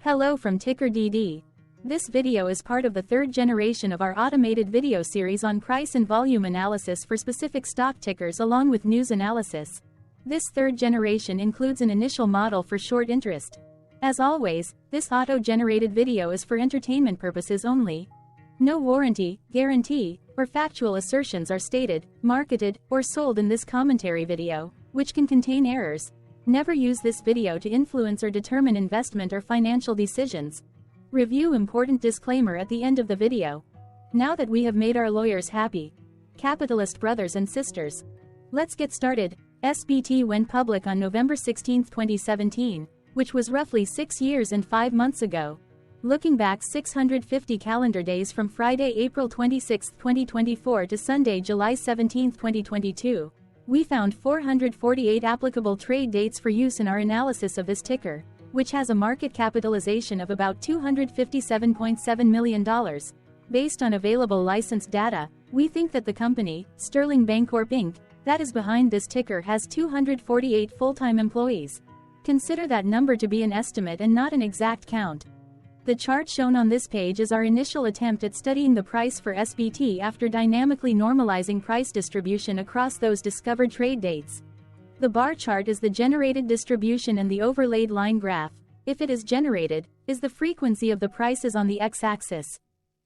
Hello from TickerDD. This video is part of the third generation of our automated video series on price and volume analysis for specific stock tickers along with news analysis. This third generation includes an initial model for short interest. As always, this auto-generated video is for entertainment purposes only. No warranty, guarantee, or factual assertions are stated, marketed, or sold in this commentary video, which can contain errors. Never use this video to influence or determine investment or financial decisions. Review important disclaimer at the end of the video. Now that we have made our lawyers happy, capitalist brothers and sisters, let's get started. SBT went public on November 16, 2017, which was roughly 6 years and 5 months ago. Looking back 650 calendar days from Friday, April 26, 2024 to Sunday, July 17, 2022, we found 448 applicable trade dates for use in our analysis of this ticker, which has a market capitalization of about $257.7 million. Based on available licensed data, we think that the company, Sterling Bancorp Inc., that is behind this ticker has 248 full-time employees. Consider that number to be an estimate and not an exact count. The chart shown on this page is our initial attempt at studying the price for SBT after dynamically normalizing price distribution across those discovered trade dates. The bar chart is the generated distribution and the overlaid line graph, if it is generated, is the frequency of the prices on the x-axis.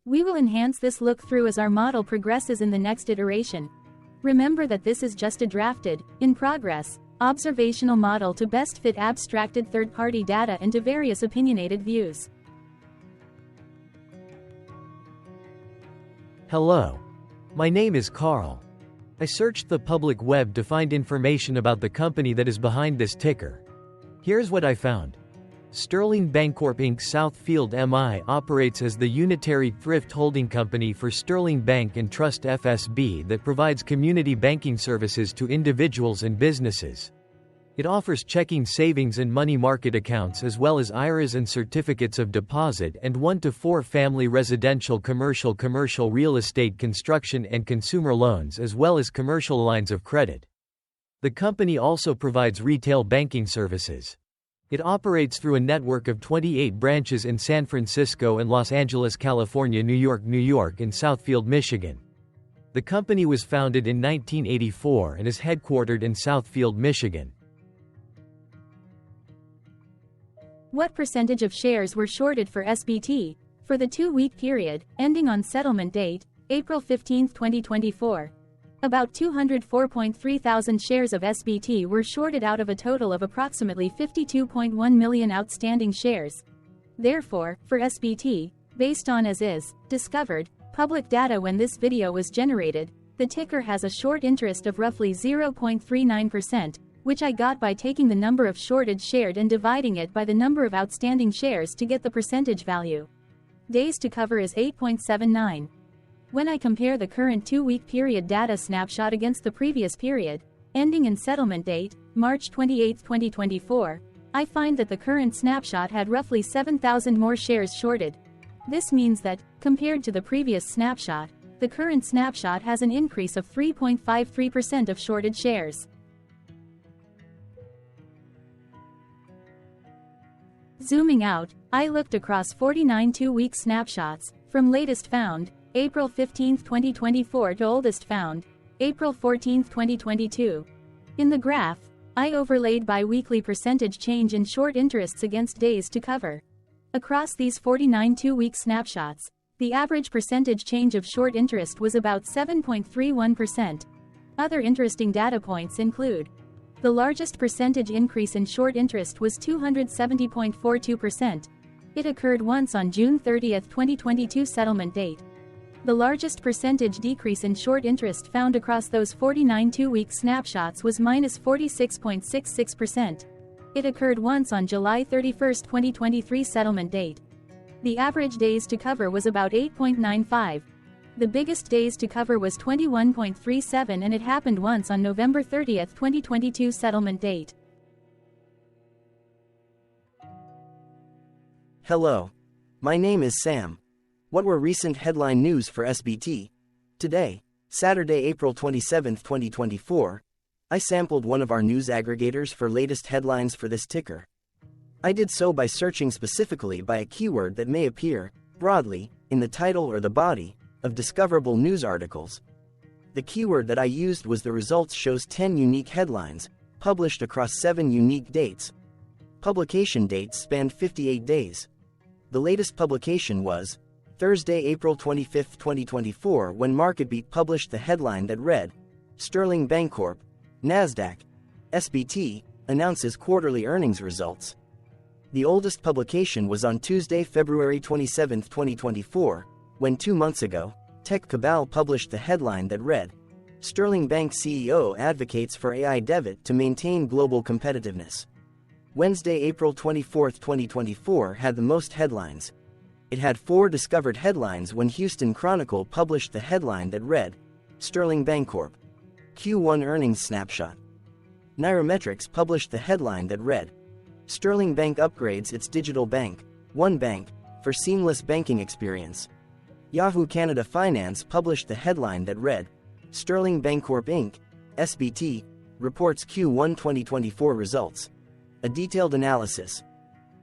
We will enhance this look-through as our model progresses in the next iteration. Remember that this is just a drafted, in progress, observational model to best fit abstracted third-party data into various opinionated views. Hello. My name is Carl. I searched the public web to find information about the company that is behind this ticker. Here's what I found. Sterling Bancorp Inc. Southfield MI operates as the unitary thrift holding company for Sterling Bank and Trust FSB that provides community banking services to individuals and businesses. It offers checking, savings and money market accounts as well as IRAs and certificates of deposit and 1 to 4 family residential commercial real estate construction and consumer loans as well as commercial lines of credit. The company also provides retail banking services. It operates through a network of 28 branches in San Francisco and Los Angeles, California, New York, and Southfield, Michigan. The company was founded in 1984 and is headquartered in Southfield, Michigan. What percentage of shares were shorted for SBT for the 2-week period, ending on settlement date, April 15, 2024? About 204.3 thousand shares of SBT were shorted out of a total of approximately 52.1 million outstanding shares. Therefore, for SBT, based on as is, discovered, public data when this video was generated, the ticker has a short interest of roughly 0.39%, which I got by taking the number of shorted shared and dividing it by the number of outstanding shares to get the percentage value. Days to cover is 8.79. When I compare the current 2-week period data snapshot against the previous period, ending in settlement date, March 28, 2024, I find that the current snapshot had roughly 7,000 more shares shorted. This means that, compared to the previous snapshot, the current snapshot has an increase of 3.53% of shorted shares. Zooming out, I looked across 49 2-week snapshots, from latest found, April 15, 2024 to oldest found, April 14, 2022. In the graph, I overlaid bi-weekly percentage change in short interests against days to cover. Across these 49 2-week snapshots, the average percentage change of short interest was about 7.31%. Other interesting data points include: the largest percentage increase in short interest was 270.42%. It occurred once on June 30, 2022 settlement date. The largest percentage decrease in short interest found across those 49 2-week snapshots was -46.66%. It occurred once on July 31, 2023 settlement date. The average days to cover was about 8.95. The biggest days to cover was 21.37 and it happened once on November 30, 2022 settlement date. Hello. My name is Sam. What were recent headline news for SBT? Today, Saturday, April 27, 2024, I sampled one of our news aggregators for latest headlines for this ticker. I did so by searching specifically by a keyword that may appear, broadly, in the title or the body of discoverable news articles. The keyword that I used was the results shows 10 unique headlines, published across 7 unique dates. Publication dates spanned 58 days. The latest publication was Thursday, April 25, 2024, when MarketBeat published the headline that read, Sterling Bancorp, NASDAQ, SBT, announces quarterly earnings results. The oldest publication was on Tuesday, February 27, 2024, when 2 months ago, Tech Cabal published the headline that read, Sterling Bank CEO advocates for AI debit to maintain global competitiveness. Wednesday, April 24, 2024 had the most headlines. It had 4 discovered headlines when Houston Chronicle published the headline that read, Sterling Bancorp, Q1 earnings snapshot. Nairametrics published the headline that read, Sterling Bank upgrades its digital bank, One Bank, for seamless banking experience. Yahoo Canada Finance published the headline that read, Sterling Bancorp Inc., SBT, reports Q1 2024 results. A detailed analysis.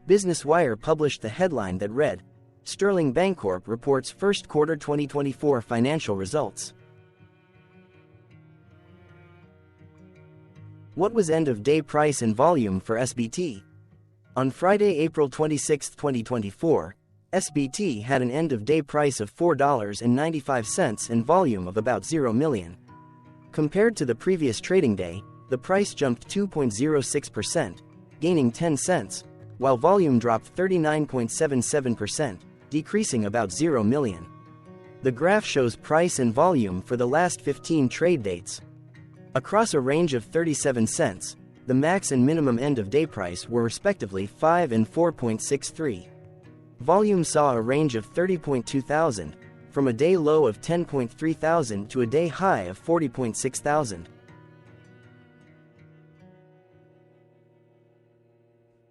Business Wire published the headline that read, Sterling Bancorp reports first quarter 2024 financial results. What was end-of-day price and volume for SBT? On Friday, April 26, 2024, SBT had an end-of-day price of $4.95 and volume of about 0 million. Compared to the previous trading day, the price jumped 2.06%, gaining 10 cents, while volume dropped 39.77%, decreasing about 0 million. The graph shows price and volume for the last 15 trade dates. Across a range of 37 cents, the max and minimum end-of-day price were respectively 5 and 4.63. Volume saw a range of 30.2 thousand, from a day low of 10.3 thousand to a day high of 40.6 thousand.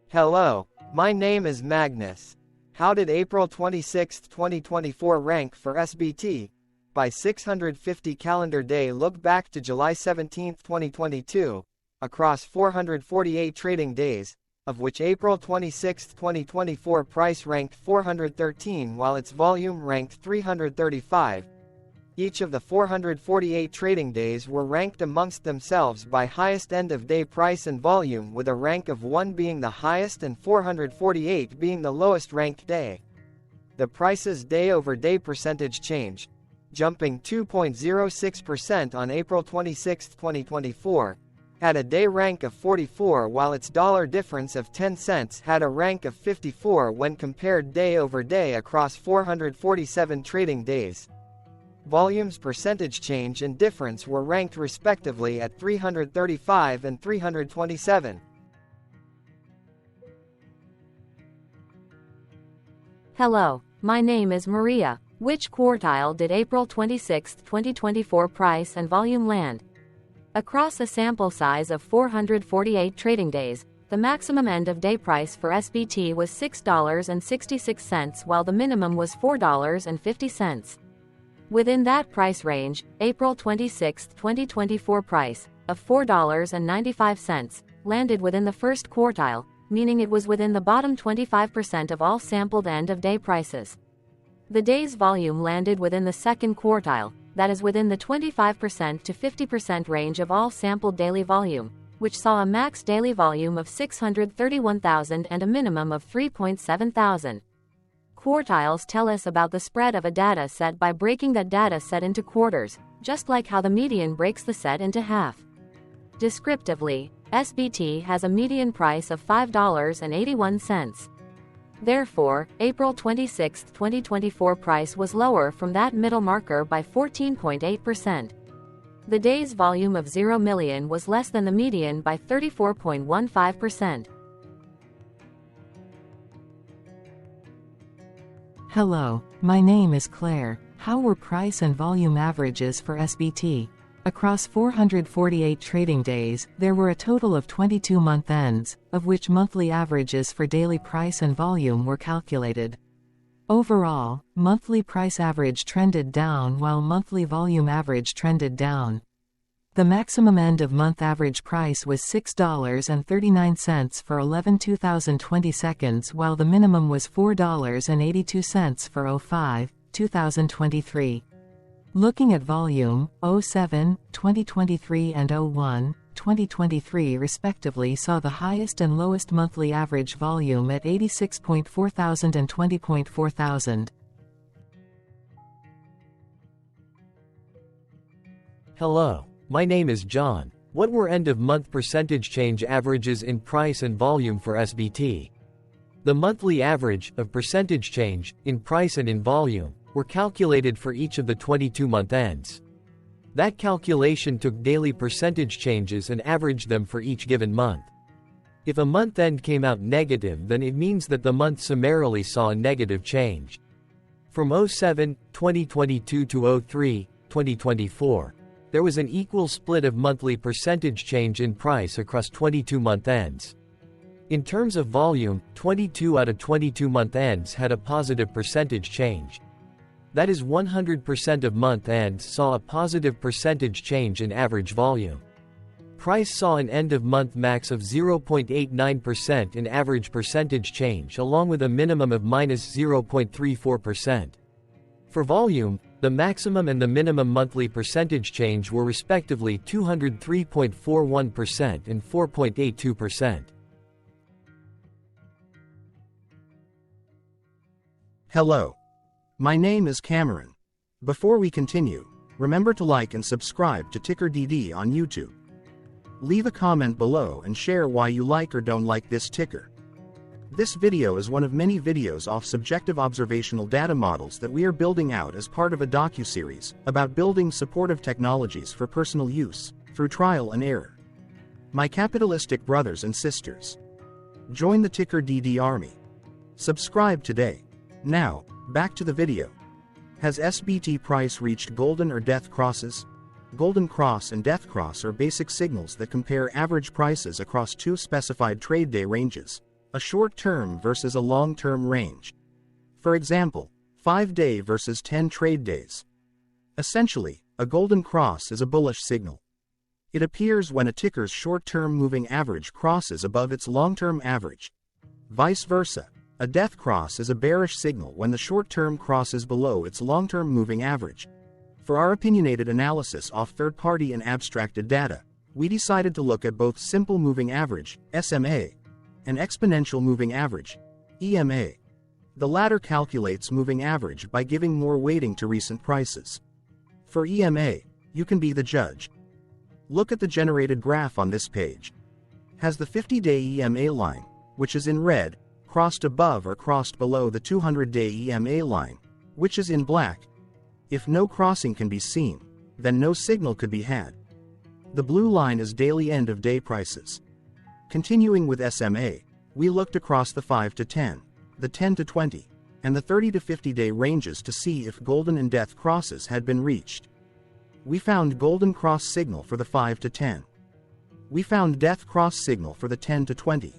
Hello, my name is Magnus. How did April 26, 2024 rank for SBT? By 650 calendar day look back to July 17, 2022, across 448 trading days, of which April 26, 2024 price ranked 413 while its volume ranked 335. Each of the 448 trading days were ranked amongst themselves by highest end-of-day price and volume, with a rank of 1 being the highest and 448 being the lowest ranked day. The price's day-over-day percentage change, jumping 2.06% on April 26, 2024, had a day rank of 44 while its dollar difference of 10 cents had a rank of 54 when compared day over day across 447 trading days. Volume's percentage change and difference were ranked respectively at 335 and 327. Hello, my name is Maria. Which quartile did April 26, 2024 price and volume land? Across a sample size of 448 trading days, the maximum end-of-day price for SBT was $6.66 while the minimum was $4.50. Within that price range, April 26, 2024 price, of $4.95, landed within the first quartile, meaning it was within the bottom 25% of all sampled end-of-day prices. The day's volume landed within the second quartile, that is within the 25% to 50% range of all sampled daily volume, which saw a max daily volume of 631,000 and a minimum of 3.7 thousand. Quartiles tell us about the spread of a data set by breaking that data set into quarters, just like how the median breaks the set into half. Descriptively, SBT has a median price of $5.81. Therefore, April 26, 2024 price was lower from that middle marker by 14.8%. The day's volume of 0 million was less than the median by 34.15%. Hello, my name is Claire. How were price and volume averages for SBT? Across 448 trading days, there were a total of 22 month ends, of which monthly averages for daily price and volume were calculated. Overall, monthly price average trended down while monthly volume average trended down. The maximum end-of-month average price was $6.39 for 11 2020 seconds, while the minimum was $4.82 for 05 2023. Looking at volume, 07 2023 and 01 2023 respectively saw the highest and lowest monthly average volume at 86.4 thousand and 20.4 thousand. Hello, my name is John. What were end-of-month percentage change averages in price and volume for SBT? The monthly average of percentage change in price and in volume were calculated for each of the 22-month ends. That calculation took daily percentage changes and averaged them for each given month. If a month end came out negative, then it means that the month summarily saw a negative change. From 07 2022 to 03 2024, there was an equal split of monthly percentage change in price across 22-month ends. In terms of volume, 22 out of 22-month ends had a positive percentage change. That is, 100% of month ends saw a positive percentage change in average volume. Price saw an end-of-month max of 0.89% in average percentage change, along with a minimum of -0.34%. For volume, the maximum and the minimum monthly percentage change were respectively 203.41% and 4.82%. Hello. My name is Cameron. Before we continue, remember to like and subscribe to TickerDD on YouTube. Leave a comment below and share why you like or don't like this ticker. This video is one of many videos off subjective observational data models that we are building out as part of a docu-series about building supportive technologies for personal use, through trial and error. My capitalistic brothers and sisters, join the TickerDD army. Subscribe today. Now, back to the video. Has SBT price reached golden or death crosses? Golden cross and death cross are basic signals that compare average prices across two specified trade day ranges, a short-term versus a long-term range. For example, 5-day versus 10 trade days. Essentially, a golden cross is a bullish signal. It appears when a ticker's short-term moving average crosses above its long-term average. Vice versa, a death cross is a bearish signal when the short-term crosses below its long-term moving average. For our opinionated analysis off third-party and abstracted data, we decided to look at both simple moving average, SMA, and exponential moving average, EMA. The latter calculates moving average by giving more weighting to recent prices. For EMA, you can be the judge. Look at the generated graph on this page. Has the 50-day EMA line, which is in red, crossed above or crossed below the 200-day EMA line, which is in black? If no crossing can be seen, then no signal could be had. The blue line is daily end-of-day prices. Continuing with SMA, we looked across the 5 to 10, the 10 to 20, and the 30 to 50-day ranges to see if golden and death crosses had been reached. We found golden cross signal for the 5 to 10. We found death cross signal for the 10 to 20.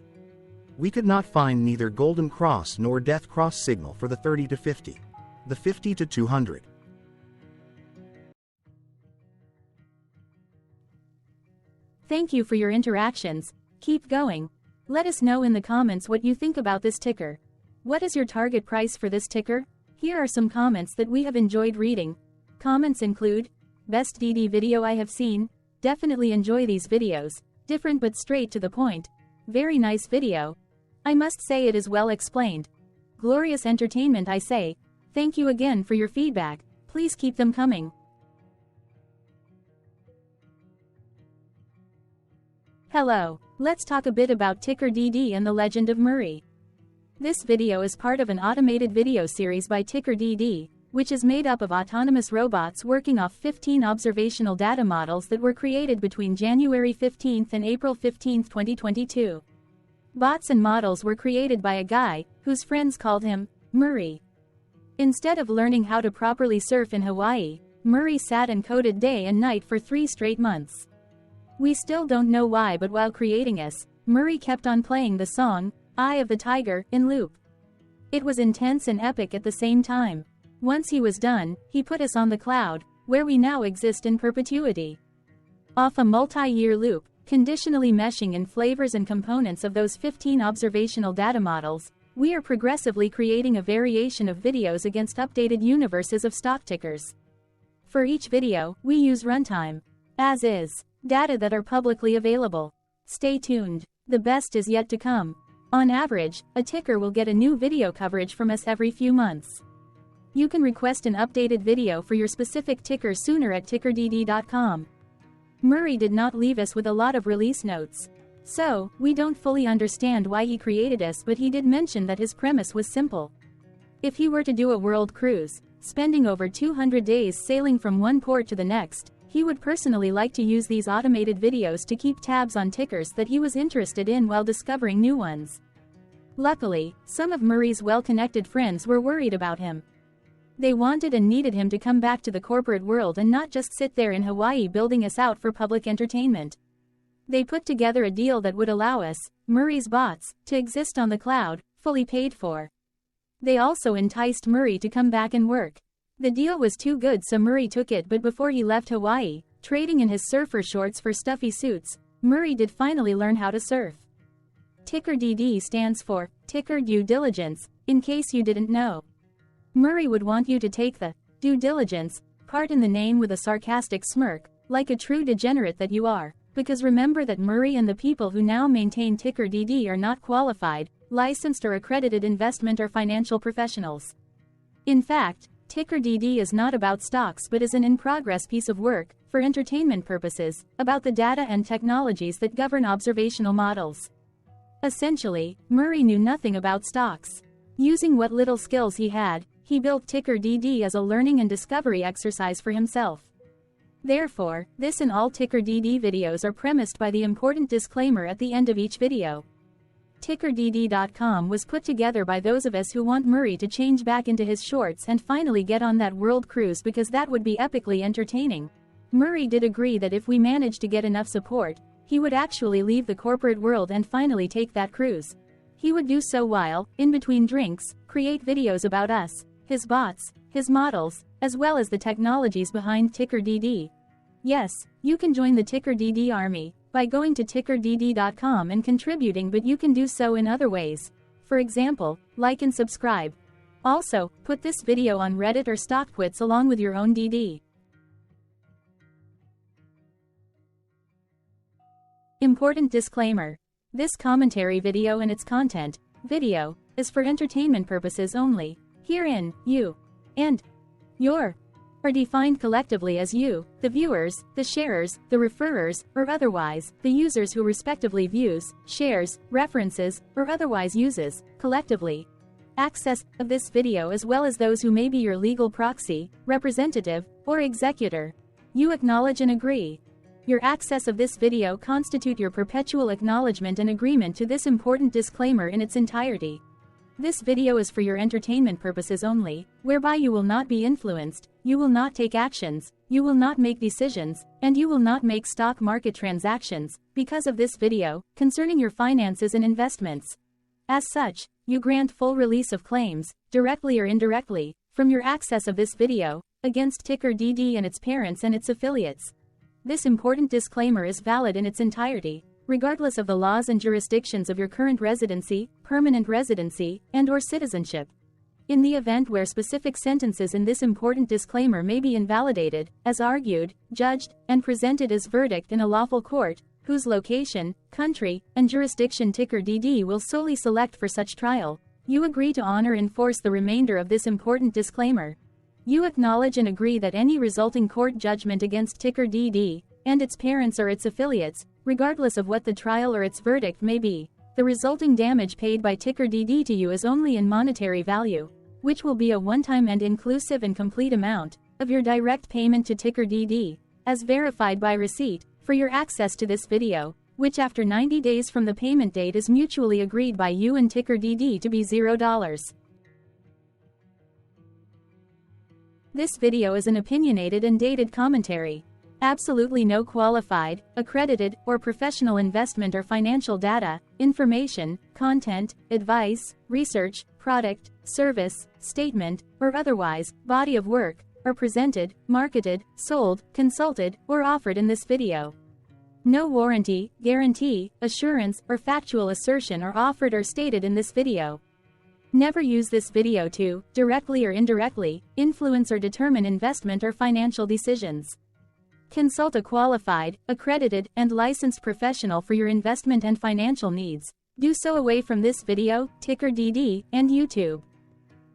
We could not find neither golden cross nor death cross signal for the 30 to 50, the 50 to 200. Thank you for your interactions. Keep going. Let us know in the comments what you think about this ticker. What is your target price for this ticker? Here are some comments that we have enjoyed reading. Comments include, best DD video I have seen, definitely enjoy these videos, different but straight to the point. Very nice video. I must say it is well explained. Glorious entertainment I say. Thank you again for your feedback. Please keep them coming. Hello, let's talk a bit about TickerDD and the Legend of Murray. This video is part of an automated video series by TickerDD, which is made up of autonomous robots working off 15 observational data models that were created between January 15 and April 15, 2022. Bots and models were created by a guy, whose friends called him Murray. Instead of learning how to properly surf in Hawaii, Murray sat and coded day and night for 3 straight months. We still don't know why, but while creating us, Murray kept on playing the song, Eye of the Tiger, in loop. It was intense and epic at the same time. Once he was done, he put us on the cloud, where we now exist in perpetuity. Off a multi-year loop, conditionally meshing in flavors and components of those 15 observational data models, we are progressively creating a variation of videos against updated universes of stock tickers. For each video, we use runtime, as is, data that are publicly available. Stay tuned. The best is yet to come. On average, a ticker will get a new video coverage from us every few months. You can request an updated video for your specific ticker sooner at TickerDD.com. Murray did not leave us with a lot of release notes. So, we don't fully understand why he created us, but he did mention that his premise was simple. If he were to do a world cruise, spending over 200 days sailing from one port to the next, he would personally like to use these automated videos to keep tabs on tickers that he was interested in while discovering new ones. Luckily, some of Murray's well-connected friends were worried about him. They wanted and needed him to come back to the corporate world and not just sit there in Hawaii building us out for public entertainment. They put together a deal that would allow us, Murray's bots, to exist on the cloud, fully paid for. They also enticed Murray to come back and work. The deal was too good, so Murray took it, but before he left Hawaii, trading in his surfer shorts for stuffy suits, Murray did finally learn how to surf. TickerDD stands for Ticker Due Diligence, in case you didn't know. Murray would want you to take the due diligence part in the name with a sarcastic smirk, like a true degenerate that you are, because remember that Murray and the people who now maintain TickerDD are not qualified, licensed or accredited investment or financial professionals. In fact, TickerDD is not about stocks but is an in-progress piece of work, for entertainment purposes, about the data and technologies that govern observational models. Essentially, Murray knew nothing about stocks. Using what little skills he had, he built TickerDD as a learning and discovery exercise for himself. Therefore, this and all TickerDD videos are premised by the important disclaimer at the end of each video. TickerDD.com was put together by those of us who want Murray to change back into his shorts and finally get on that world cruise, because that would be epically entertaining. Murray did agree that if we managed to get enough support, he would actually leave the corporate world and finally take that cruise. He would do so while, in between drinks, create videos about us, his bots, his models, as well as the technologies behind TickerDD. Yes, you can join the TickerDD army by going to TickerDD.com and contributing, but you can do so in other ways. For example, like and subscribe. Also, put this video on Reddit or StockTwits along with your own DD. Important disclaimer. This commentary video and its content, video, is for entertainment purposes only. Herein, you and your are defined collectively as you, the viewers, the sharers, the referrers, or otherwise, the users who respectively views, shares, references, or otherwise uses, collectively, access of this video, as well as those who may be your legal proxy, representative, or executor. You acknowledge and agree. Your access of this video constitute your perpetual acknowledgement and agreement to this important disclaimer in its entirety. This video is for your entertainment purposes only, whereby you will not be influenced, you will not take actions, you will not make decisions, and you will not make stock market transactions, because of this video, concerning your finances and investments. As such, you grant full release of claims, directly or indirectly, from your access of this video, against TickerDD and its parents and its affiliates. This important disclaimer is valid in its entirety, regardless of the laws and jurisdictions of your current residency, permanent residency, and/or citizenship. In the event where specific sentences in this important disclaimer may be invalidated, as argued, judged, and presented as verdict in a lawful court, whose location, country, and jurisdiction TickerDD will solely select for such trial, you agree to honor and enforce the remainder of this important disclaimer. You acknowledge and agree that any resulting court judgment against TickerDD and its parents or its affiliates, regardless of what the trial or its verdict may be, the resulting damage paid by TickerDD to you is only in monetary value, which will be a one-time and inclusive and complete amount of your direct payment to TickerDD, as verified by receipt, for your access to this video, which after 90 days from the payment date is mutually agreed by you and TickerDD to be $0. This video is an opinionated and dated commentary. Absolutely no qualified, accredited, or professional investment or financial data, information, content, advice, research, product, service, statement, or otherwise, body of work, are presented, marketed, sold, consulted, or offered in this video. No warranty, guarantee, assurance, or factual assertion are offered or stated in this video. Never use this video to, directly or indirectly, influence or determine investment or financial decisions. Consult a qualified, accredited, and licensed professional for your investment and financial needs. Do so away from this video, TickerDD, and YouTube.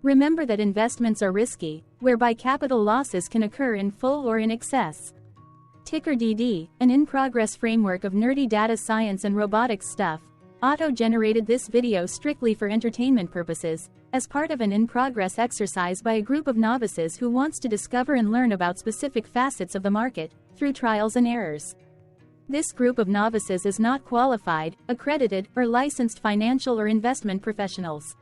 Remember that investments are risky, whereby capital losses can occur in full or in excess. TickerDD, an in-progress framework of nerdy data science and robotics stuff, auto-generated this video strictly for entertainment purposes, as part of an in-progress exercise by a group of novices who wants to discover and learn about specific facets of the market, through trials and errors. This group of novices is not qualified, accredited, or licensed financial or investment professionals.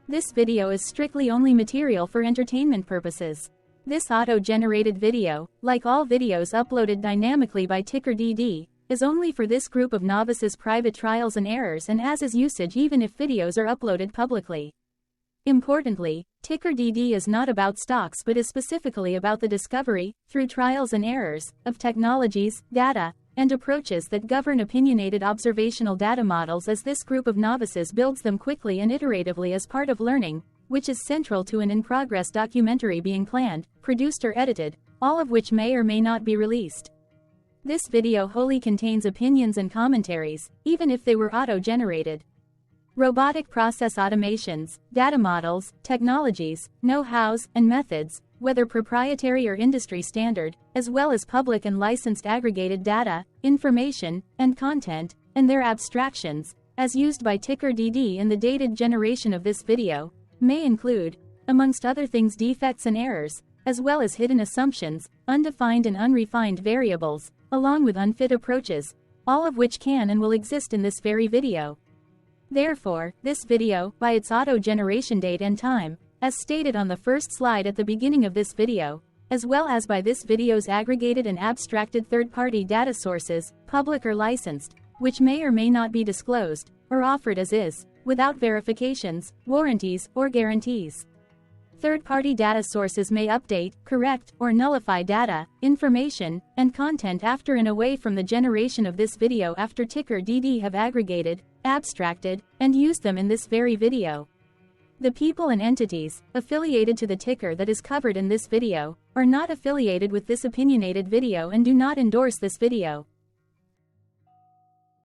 This video is strictly only material for entertainment purposes. This auto-generated video, like all videos uploaded dynamically by TickerDD, is only for this group of novices' private trials and errors and as is usage even if videos are uploaded publicly. Importantly, TickerDD is not about stocks but is specifically about the discovery, through trials and errors, of technologies, data, and approaches that govern opinionated observational data models as this group of novices builds them quickly and iteratively as part of learning, which is central to an in-progress documentary being planned, produced or edited, all of which may or may not be released. This video wholly contains opinions and commentaries, even if they were auto-generated. Robotic process automations, data models, technologies, know-hows, and methods, whether proprietary or industry standard, as well as public and licensed aggregated data, information, and content, and their abstractions, as used by TickerDD in the dated generation of this video, may include, amongst other things, defects and errors, as well as hidden assumptions, undefined and unrefined variables, along with unfit approaches, all of which can and will exist in this very video. Therefore, this video, by its auto-generation date and time, as stated on the first slide at the beginning of this video, as well as by this video's aggregated and abstracted third-party data sources, public or licensed, which may or may not be disclosed, or offered as is, without verifications, warranties, or guarantees. Third-party data sources may update, correct, or nullify data, information, and content after and away from the generation of this video after TickerDD have aggregated, abstracted, and used them in this very video. The people and entities, affiliated to the ticker that is covered in this video, are not affiliated with this opinionated video and do not endorse this video.